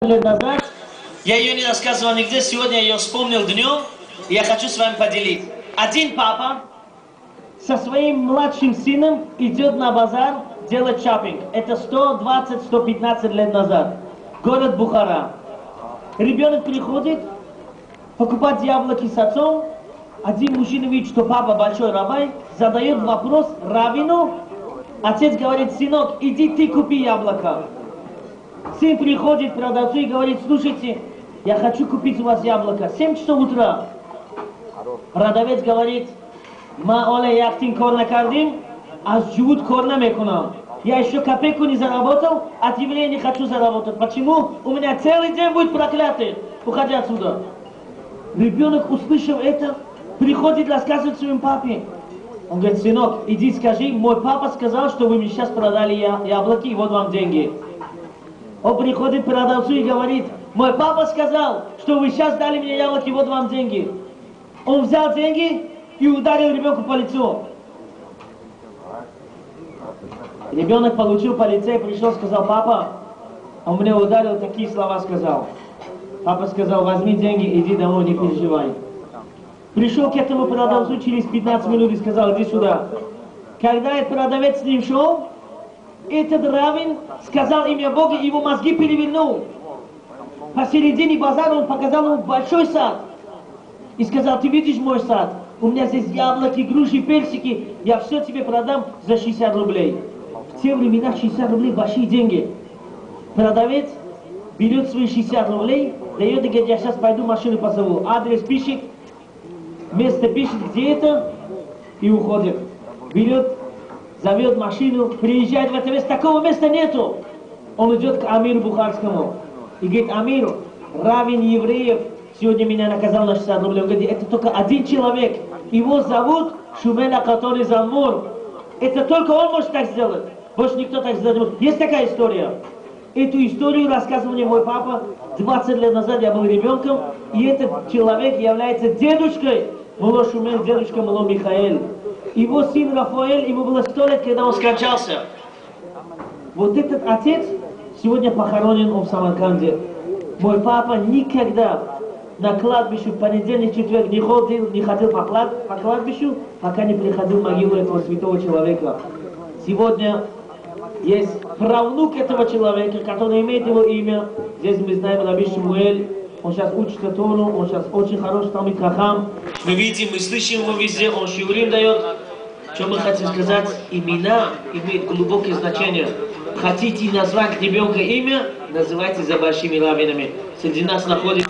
лет назад, я ее не рассказывал нигде, сегодня я ее вспомнил днем, и я хочу с вами поделить. Один папа со своим младшим сыном идет на базар делать шопинг. Это 120-115 лет назад. Город Бухара. Ребенок приходит покупать яблоки с отцом. Один мужчина видит, что папа большой рабай, задает вопрос раввину. Отец говорит: сынок, иди ты купи яблоко. Сын приходит к продавцу и говорит: слушайте, я хочу купить у вас яблоко. 7 часов утра. Продавец говорит: ма оле яхтин корна кардим, а живут корна мекунам. Я еще копейку не заработал, от еврея не хочу заработать. Почему? У меня целый день будет проклятый. Уходи отсюда. Ребенок, услышав это, приходит рассказывать своему папе. Он говорит: сынок, иди скажи, мой папа сказал, что вы мне сейчас продали яблоки, и вот вам деньги. Он приходит к продавцу и говорит: мой папа сказал, что вы сейчас дали мне яблоки, вот вам деньги. Он взял деньги и ударил ребенка по лицу. Ребенок получил по лице и пришел, сказал: папа, он меня ударил, такие слова сказал. Папа сказал: возьми деньги, иди домой, не переживай. Пришел к этому продавцу через 15 минут и сказал: иди сюда. Когда этот продавец с ним шел, этот раввин сказал имя Бога, и его мозги перевернул. Посередине базара он показал ему большой сад. И сказал: ты видишь мой сад? У меня здесь яблоки, груши, персики. Я все тебе продам за 60 рублей. В те времена 60 рублей большие деньги. Продавец берет свои 60 рублей, дает и говорит: я сейчас пойду машину позову. Адрес пишет, место пишет, где это, и уходит. Берет, зовет машину, приезжает в это место, такого места нету. Он идет к Амиру Бухарскому и говорит: Амиру, раввин евреев сегодня меня наказал на 60 рублей. Он говорит: это только один человек, его зовут Шумела, который Замур. Это только он может так сделать, больше никто так сделать не может. Есть такая история. Эту историю рассказывал мне мой папа 20 лет назад, я был ребенком, и этот человек является дедушкой Муло Шумел, дедушка Муло Михаэль. Его сын Рафаэль, ему было 100 лет, когда он скончался. Вот этот отец сегодня похоронен в Самарканде. Мой папа никогда на кладбище в понедельник, четверг не ходил по кладбищу, пока не приходил в могилу этого святого человека. Сегодня есть правнук этого человека, который имеет его имя. Здесь мы знаем Раби Шмуэль. Он сейчас учит Тону, он сейчас очень хороший талмид хахам. Мы видим, мы слышим его везде, он шиурим дает. Что мы хотим сказать? Имена имеют глубокое значение. Хотите назвать ребенка имя, называйте за большими раввинами. Среди нас находится